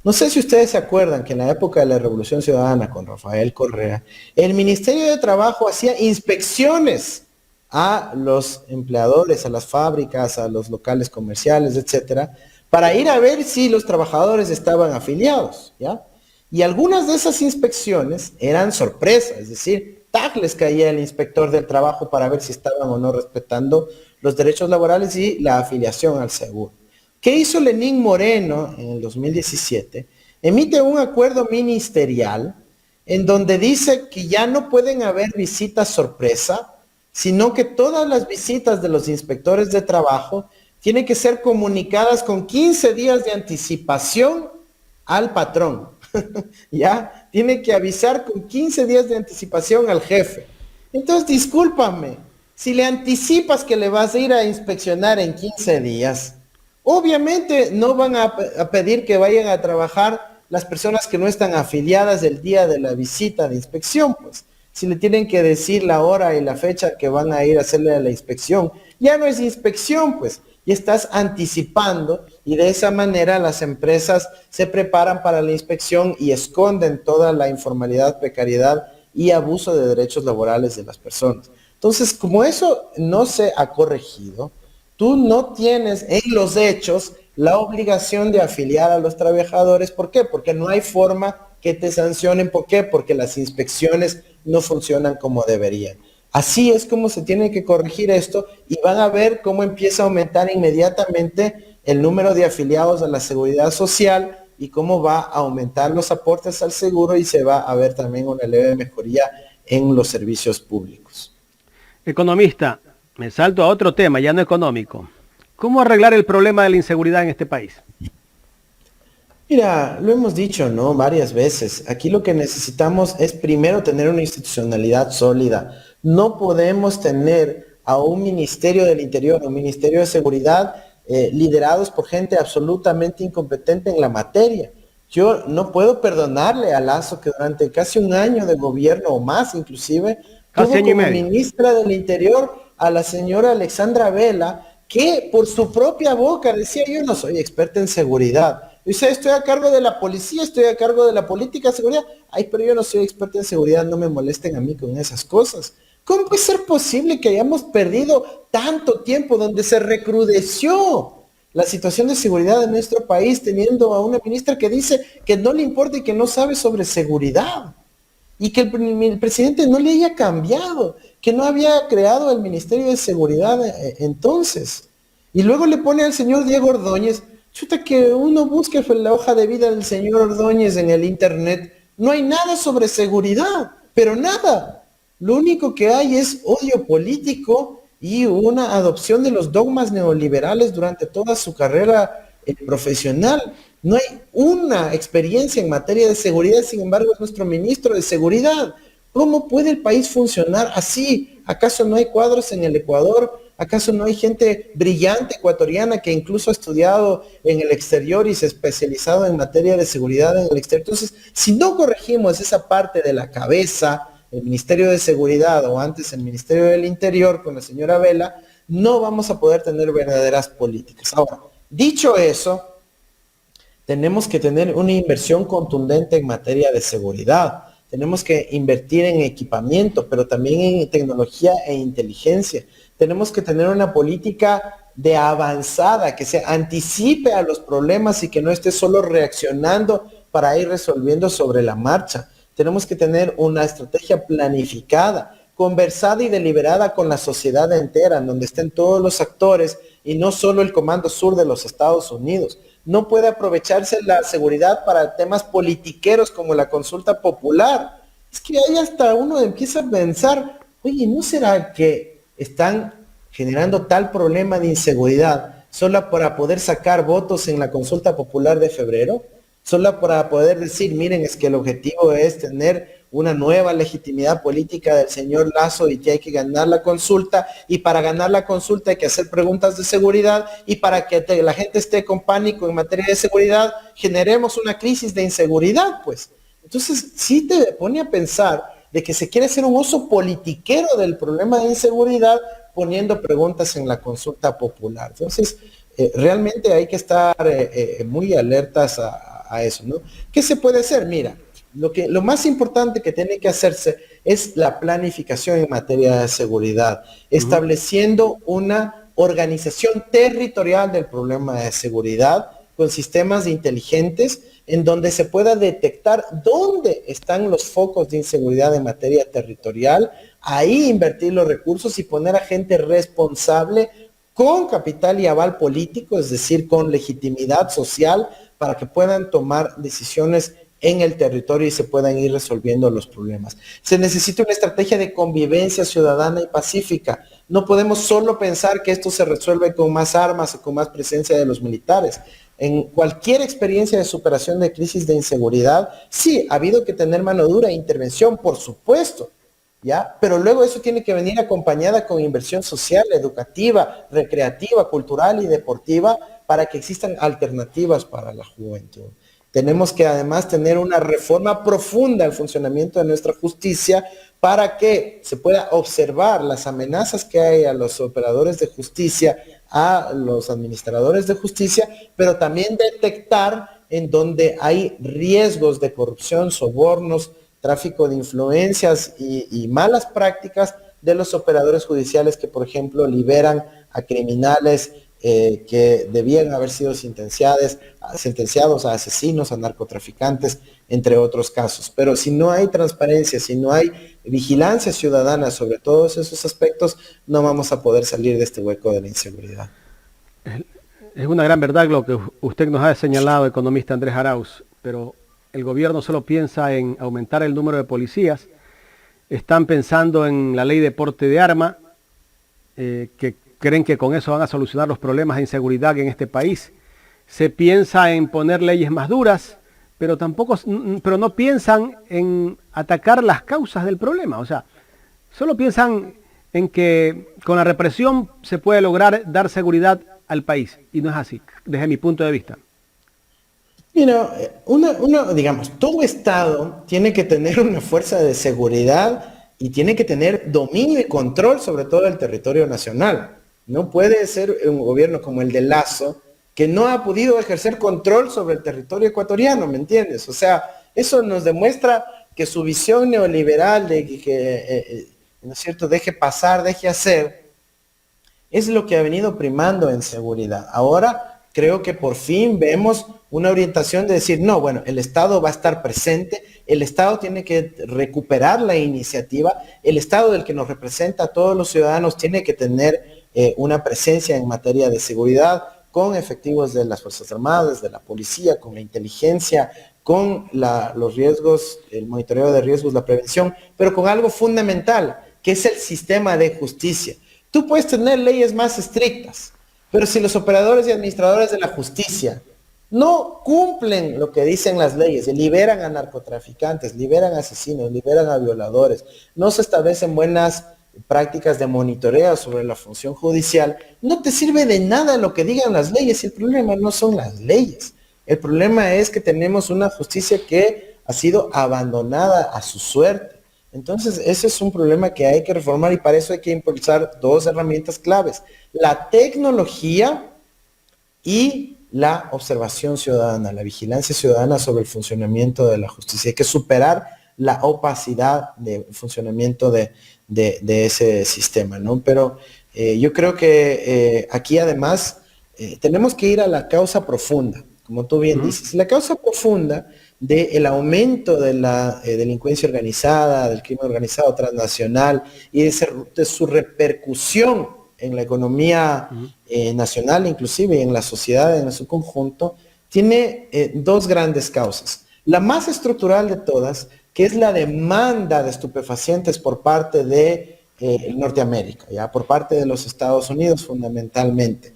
No sé si ustedes se acuerdan que en la época de la Revolución Ciudadana con Rafael Correa, el Ministerio de Trabajo hacía inspecciones a los empleadores, a las fábricas, a los locales comerciales, etcétera, para ir a ver si los trabajadores estaban afiliados, ¿ya? Y algunas de esas inspecciones eran sorpresas, es decir, les caía el inspector del trabajo para ver si estaban o no respetando los derechos laborales y la afiliación al seguro. ¿Qué hizo Lenín Moreno en el 2017? Emite un acuerdo ministerial en donde dice que ya no pueden haber visitas sorpresa, sino que todas las visitas de los inspectores de trabajo tienen que ser comunicadas con 15 días de anticipación al patrón. Ya, tiene que avisar con 15 días de anticipación al jefe. Entonces, discúlpame, si le anticipas que le vas a ir a inspeccionar en 15 días, obviamente no van a pedir que vayan a trabajar las personas que no están afiliadas el día de la visita de inspección, pues. Si le tienen que decir la hora y la fecha que van a ir a hacerle la inspección, ya no es inspección, pues, y estás anticipando y de esa manera las empresas se preparan para la inspección y esconden toda la informalidad, precariedad y abuso de derechos laborales de las personas. Entonces, como eso no se ha corregido, tú no tienes en los hechos la obligación de afiliar a los trabajadores. ¿Por qué? Porque no hay forma que te sancionen. ¿Por qué? Porque las inspecciones no funcionan como deberían. Así es como se tiene que corregir esto y van a ver cómo empieza a aumentar inmediatamente el número de afiliados a la seguridad social y cómo va a aumentar los aportes al seguro y se va a ver también una leve mejoría en los servicios públicos. Economista, me salto a otro tema, ya no económico. ¿Cómo arreglar el problema de la inseguridad en este país? Mira, lo hemos dicho, ¿no? Varias veces. Aquí lo que necesitamos es primero tener una institucionalidad sólida. No podemos tener a un Ministerio del Interior, un Ministerio de Seguridad liderados por gente absolutamente incompetente en la materia. Yo no puedo perdonarle a Lazo que durante casi un año de gobierno o más inclusive, Casi tuvo año y como medio. ministra del Interior a la señora Alexandra Vela, que por su propia boca decía, yo no soy experta en seguridad. Dice, estoy a cargo de la policía, estoy a cargo de la política de seguridad. Ay, pero yo no soy experta en seguridad, no me molesten a mí con esas cosas. ¿Cómo puede ser posible que hayamos perdido tanto tiempo donde se recrudeció la situación de seguridad de nuestro país teniendo a una ministra que dice que no le importa y que no sabe sobre seguridad? Y que el presidente no le haya cambiado, que no había creado el Ministerio de Seguridad entonces. Y luego le pone al señor Diego Ordóñez, chuta, que uno busque la hoja de vida del señor Ordóñez en el internet, no hay nada sobre seguridad, pero nada. Lo único que hay es odio político y una adopción de los dogmas neoliberales durante toda su carrera profesional. No hay una experiencia en materia de seguridad, sin embargo es nuestro ministro de Seguridad. ¿Cómo puede el país funcionar así? ¿Acaso no hay cuadros en el Ecuador? ¿Acaso no hay gente brillante ecuatoriana que incluso ha estudiado en el exterior y se ha especializado en materia de seguridad en el exterior? Entonces, si no corregimos esa parte de la cabeza, el Ministerio de Seguridad o antes el Ministerio del Interior con la señora Vela, no vamos a poder tener verdaderas políticas. Ahora, dicho eso, tenemos que tener una inversión contundente en materia de seguridad. Tenemos que invertir en equipamiento, pero también en tecnología e inteligencia. Tenemos que tener una política de avanzada, que se anticipe a los problemas y que no esté solo reaccionando para ir resolviendo sobre la marcha. Tenemos que tener una estrategia planificada, conversada y deliberada con la sociedad entera, en donde estén todos los actores y no solo el Comando Sur de los Estados Unidos. No puede aprovecharse la seguridad para temas politiqueros como la consulta popular. Es que ahí hasta uno empieza a pensar, oye, ¿no será que están generando tal problema de inseguridad solo para poder sacar votos en la consulta popular de febrero? Solo para poder decir, miren, es que el objetivo es tener una nueva legitimidad política del señor Lazo y que hay que ganar la consulta, y para ganar la consulta hay que hacer preguntas de seguridad, y para que la gente esté con pánico en materia de seguridad, generemos una crisis de inseguridad, pues. Entonces, sí te pone a pensar de que se quiere hacer un uso politiquero del problema de inseguridad poniendo preguntas en la consulta popular. Entonces, realmente hay que estar muy alertas a eso, ¿no? ¿Qué se puede hacer? Mira, lo más importante que tiene que hacerse es la planificación en materia de seguridad, estableciendo una organización territorial del problema de seguridad con sistemas inteligentes en donde se pueda detectar dónde están los focos de inseguridad en materia territorial, ahí invertir los recursos y poner a gente responsable con capital y aval político, es decir, con legitimidad social, para que puedan tomar decisiones en el territorio y se puedan ir resolviendo los problemas. Se necesita una estrategia de convivencia ciudadana y pacífica. No podemos solo pensar que esto se resuelve con más armas o con más presencia de los militares. En cualquier experiencia de superación de crisis de inseguridad, sí, ha habido que tener mano dura e intervención, por supuesto, ¿ya? Pero luego eso tiene que venir acompañada con inversión social, educativa, recreativa, cultural y deportiva para que existan alternativas para la juventud. Tenemos que además tener una reforma profunda al funcionamiento de nuestra justicia para que se pueda observar las amenazas que hay a los operadores de justicia, a los administradores de justicia, pero también detectar en donde hay riesgos de corrupción, sobornos, tráfico de influencias y malas prácticas de los operadores judiciales que, por ejemplo, liberan a criminales que debían haber sido sentenciados a asesinos, a narcotraficantes, entre otros casos. Pero si no hay transparencia, si no hay vigilancia ciudadana sobre todos esos aspectos, no vamos a poder salir de este hueco de la inseguridad. Es una gran verdad lo que usted nos ha señalado, economista Andrés Arauz, pero el gobierno solo piensa en aumentar el número de policías. Están pensando en la ley de porte de arma, que creen que con eso van a solucionar los problemas de inseguridad en este país. Se piensa en poner leyes más duras, pero no piensan en atacar las causas del problema. O sea, solo piensan en que con la represión se puede lograr dar seguridad al país. Y no es así, desde mi punto de vista. Digamos, todo Estado tiene que tener una fuerza de seguridad y tiene que tener dominio y control sobre todo el territorio nacional. No puede ser un gobierno como el de Lazo, que no ha podido ejercer control sobre el territorio ecuatoriano, ¿me entiendes? O sea, eso nos demuestra que su visión neoliberal de que ¿no es cierto?, deje pasar, deje hacer, es lo que ha venido primando en seguridad. Ahora creo que por fin vemos una orientación de decir, no, bueno, el Estado va a estar presente, el Estado tiene que recuperar la iniciativa, el Estado del que nos representa a todos los ciudadanos tiene que tener una presencia en materia de seguridad con efectivos de las Fuerzas Armadas, de la policía, con la inteligencia, con los riesgos, el monitoreo de riesgos, la prevención, pero con algo fundamental, que es el sistema de justicia. Tú puedes tener leyes más estrictas, pero si los operadores y administradores de la justicia no cumplen lo que dicen las leyes, liberan a narcotraficantes, liberan a asesinos, liberan a violadores, no se establecen buenas prácticas de monitoreo sobre la función judicial, no te sirve de nada lo que digan las leyes. El problema no son las leyes. El problema es que tenemos una justicia que ha sido abandonada a su suerte. Entonces, ese es un problema que hay que reformar y para eso hay que impulsar dos herramientas claves: la tecnología y la observación ciudadana, la vigilancia ciudadana sobre el funcionamiento de la justicia. Hay que superar la opacidad de funcionamiento de ese sistema, ¿no? Pero Yo creo que aquí además tenemos que ir a la causa profunda, como tú bien dices. La causa profunda del aumento de la delincuencia organizada, del crimen organizado transnacional y de su repercusión en la economía nacional, inclusive y en la sociedad en su conjunto, tiene dos grandes causas. La más estructural de todas, que es la demanda de estupefacientes por parte de Norteamérica, ¿ya? Por parte de los Estados Unidos fundamentalmente.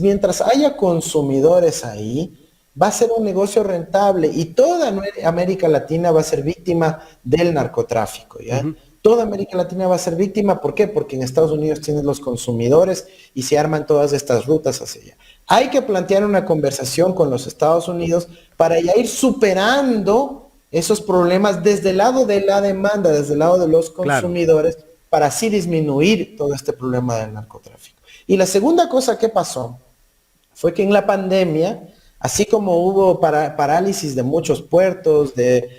Mientras haya consumidores ahí, va a ser un negocio rentable y toda América Latina va a ser víctima del narcotráfico, ¿ya? Toda América Latina va a ser víctima, ¿por qué? Porque en Estados Unidos tienes los consumidores y se arman todas estas rutas hacia allá. Hay que plantear una conversación con los Estados Unidos para ya ir superando esos problemas desde el lado de la demanda, desde el lado de los consumidores, claro, para así disminuir todo este problema del narcotráfico. Y la segunda cosa que pasó fue que en la pandemia, así como hubo parálisis de muchos puertos, de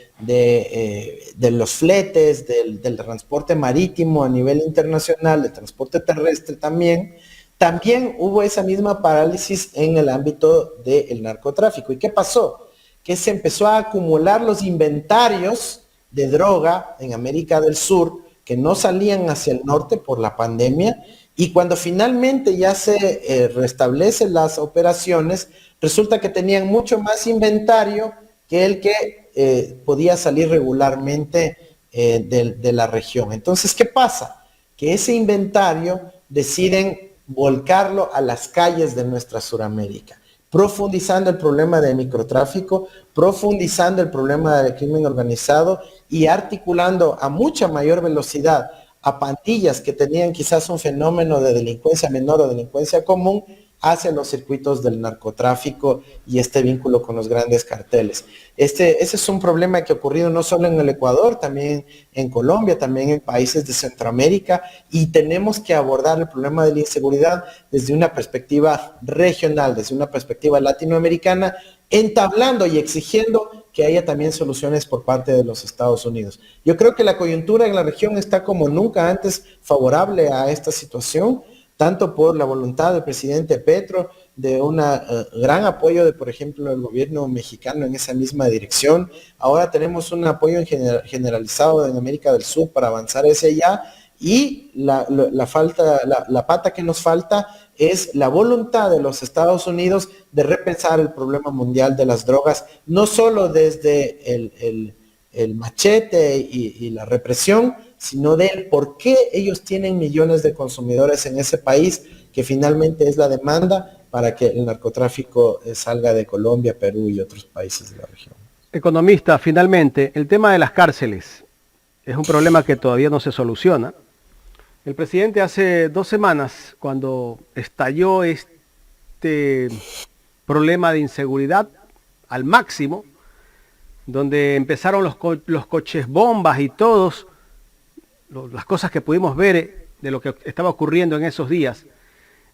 los fletes, del transporte marítimo a nivel internacional, del transporte terrestre también hubo esa misma parálisis en el ámbito del narcotráfico. ¿Y qué pasó? Que se empezó a acumular los inventarios de droga en América del Sur que no salían hacia el norte por la pandemia, y cuando finalmente ya se restablecen las operaciones, resulta que tenían mucho más inventario que el que podía salir regularmente de la región. Entonces, ¿qué pasa? Que ese inventario deciden volcarlo a las calles de nuestra Suramérica, profundizando el problema del microtráfico, profundizando el problema del crimen organizado y articulando a mucha mayor velocidad a pandillas que tenían quizás un fenómeno de delincuencia menor o delincuencia común hacia los circuitos del narcotráfico y este vínculo con los grandes carteles. Ese es un problema que ha ocurrido no solo en el Ecuador, también en Colombia, también en países de Centroamérica, y tenemos que abordar el problema de la inseguridad desde una perspectiva regional, desde una perspectiva latinoamericana, entablando y exigiendo que haya también soluciones por parte de los Estados Unidos. Yo creo que la coyuntura en la región está como nunca antes favorable a esta situación, tanto por la voluntad del presidente Petro, de un gran apoyo de, por ejemplo, el gobierno mexicano en esa misma dirección. Ahora tenemos un apoyo generalizado en América del Sur para avanzar hacia allá, y la pata que nos falta es la voluntad de los Estados Unidos de repensar el problema mundial de las drogas, no solo desde el machete y la represión, sino del por qué ellos tienen millones de consumidores en ese país, que finalmente es la demanda para que el narcotráfico salga de Colombia, Perú y otros países de la región. Economista, finalmente, el tema de las cárceles es un problema que todavía no se soluciona. El presidente hace 2 semanas, cuando estalló este problema de inseguridad al máximo, donde empezaron los coches bombas y todos, las cosas que pudimos ver de lo que estaba ocurriendo en esos días,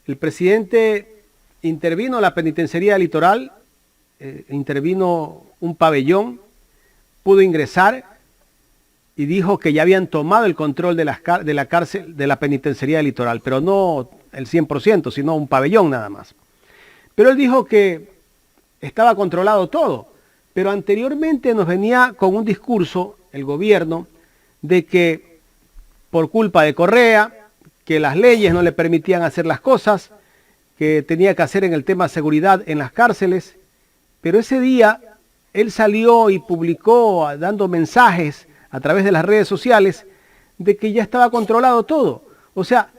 el presidente intervino la penitenciaría litoral, intervino un pabellón, pudo ingresar y dijo que ya habían tomado el control de la cárcel, de la penitenciaría litoral, pero no el 100%, sino un pabellón nada más. Pero él dijo que estaba controlado todo, pero anteriormente nos venía con un discurso, el gobierno, de que por culpa de Correa, que las leyes no le permitían hacer las cosas, que tenía que hacer en el tema seguridad en las cárceles, pero ese día él salió y publicó dando mensajes a través de las redes sociales de que ya estaba controlado todo. O sea,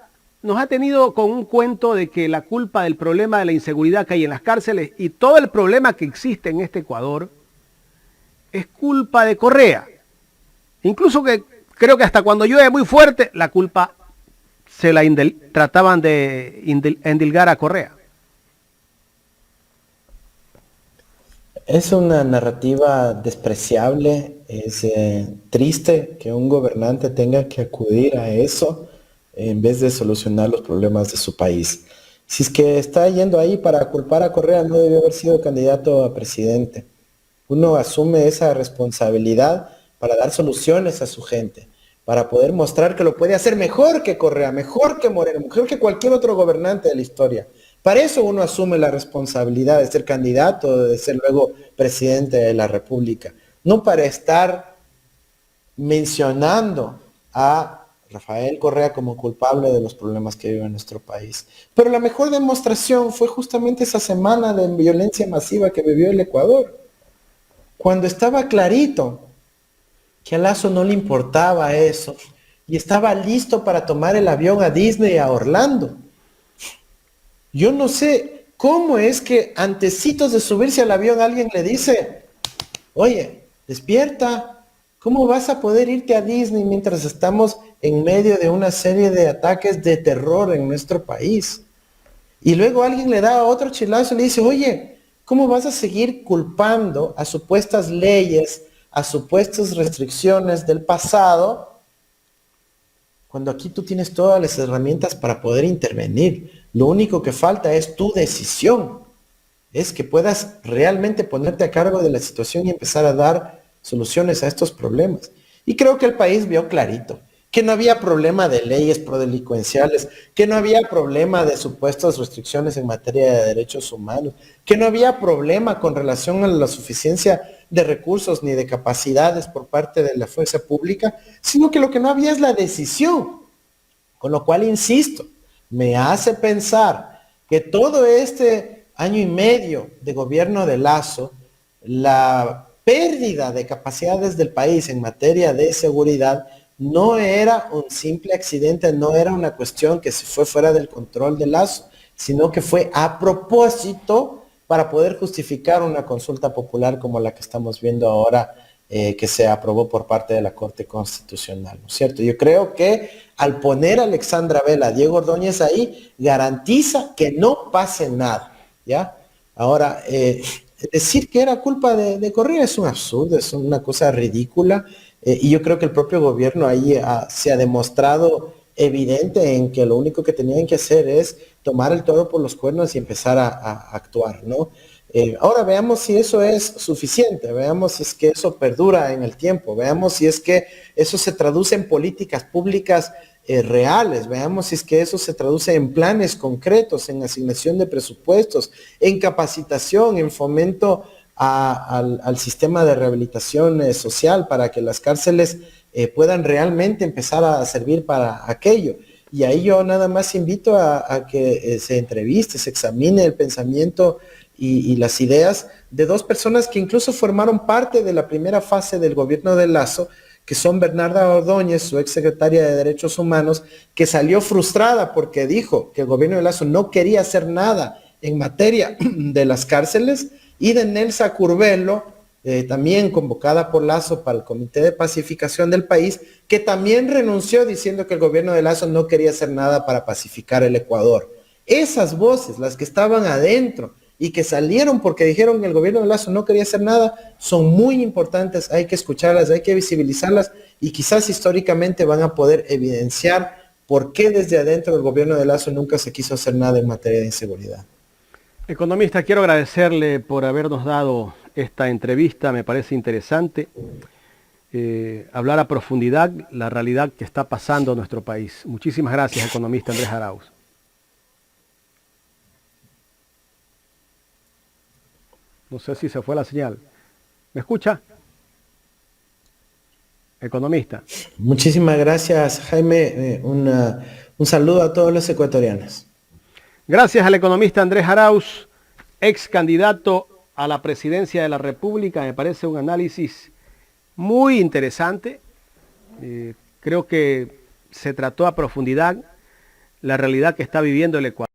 nos ha tenido con un cuento de que la culpa del problema de la inseguridad que hay en las cárceles y todo el problema que existe en este Ecuador es culpa de Correa. Incluso que creo que hasta cuando llueve muy fuerte, la culpa se la trataban de endilgar a Correa. Es una narrativa despreciable, es triste que un gobernante tenga que acudir a eso en vez de solucionar los problemas de su país. Si es que está yendo ahí para culpar a Correa, no debió haber sido candidato a presidente. Uno asume esa responsabilidad para dar soluciones a su gente, para poder mostrar que lo puede hacer mejor que Correa, mejor que Moreno, mejor que cualquier otro gobernante de la historia. Para eso uno asume la responsabilidad de ser candidato, de ser luego presidente de la República, no para estar mencionando a Rafael Correa como culpable de los problemas que vive nuestro país. Pero la mejor demostración fue justamente esa semana de violencia masiva que vivió el Ecuador, cuando estaba clarito que a Lazo no le importaba eso y estaba listo para tomar el avión a Disney, a Orlando. Yo no sé cómo es que antecitos de subirse al avión alguien le dice, oye, despierta, ¿cómo vas a poder irte a Disney mientras estamos en medio de una serie de ataques de terror en nuestro país? Y luego alguien le da otro chilazo y le dice, oye, ¿cómo vas a seguir culpando a supuestas leyes, a supuestas restricciones del pasado, cuando aquí tú tienes todas las herramientas para poder intervenir? Lo único que falta es tu decisión, es que puedas realmente ponerte a cargo de la situación y empezar a dar soluciones a estos problemas. Y creo que el país vio clarito que no había problema de leyes prodelincuenciales, que no había problema de supuestas restricciones en materia de derechos humanos, que no había problema con relación a la suficiencia de recursos ni de capacidades por parte de la fuerza pública, sino que lo que no había es la decisión. Con lo cual, insisto, me hace pensar que todo este año y medio de gobierno de Lazo, la pérdida de capacidades del país en materia de seguridad, no era un simple accidente, no era una cuestión que se fue fuera del control de Lazo, sino que fue a propósito para poder justificar una consulta popular como la que estamos viendo ahora, que se aprobó por parte de la Corte Constitucional, ¿no es cierto? Yo creo que al poner a Alexandra Vela, a Diego Ordóñez ahí, garantiza que no pase nada, ¿ya? Ahora, decir que era culpa de Correa es un absurdo, es una cosa ridícula. Y yo creo que el propio gobierno ahí se ha demostrado evidente en que lo único que tenían que hacer es tomar el toro por los cuernos y empezar a actuar, ¿no? Ahora veamos si eso es suficiente, veamos si es que eso perdura en el tiempo, veamos si es que eso se traduce en políticas públicas reales, veamos si es que eso se traduce en planes concretos, en asignación de presupuestos, en capacitación, en fomento al sistema de rehabilitación social para que las cárceles puedan realmente empezar a servir para aquello. Y ahí yo nada más invito a que se entreviste, se examine el pensamiento y las ideas de dos personas que incluso formaron parte de la primera fase del gobierno de Lazo, que son Bernarda Ordóñez, su exsecretaria de Derechos Humanos, que salió frustrada porque dijo que el gobierno de Lazo no quería hacer nada en materia de las cárceles, y de Nelsa Curvelo, también convocada por Lazo para el Comité de Pacificación del país, que también renunció diciendo que el gobierno de Lazo no quería hacer nada para pacificar el Ecuador. Esas voces, las que estaban adentro y que salieron porque dijeron que el gobierno de Lazo no quería hacer nada, son muy importantes, hay que escucharlas, hay que visibilizarlas y quizás históricamente van a poder evidenciar por qué desde adentro del gobierno de Lazo nunca se quiso hacer nada en materia de inseguridad. Economista, quiero agradecerle por habernos dado esta entrevista, me parece interesante hablar a profundidad la realidad que está pasando en nuestro país. Muchísimas gracias, economista Andrés Arauz. No sé si se fue la señal. ¿Me escucha? Economista. Muchísimas gracias, Jaime. Un saludo a todos los ecuatorianos. Gracias al economista Andrés Arauz, ex candidato a la presidencia de la República. Me parece un análisis muy interesante. Creo que se trató a profundidad la realidad que está viviendo el Ecuador.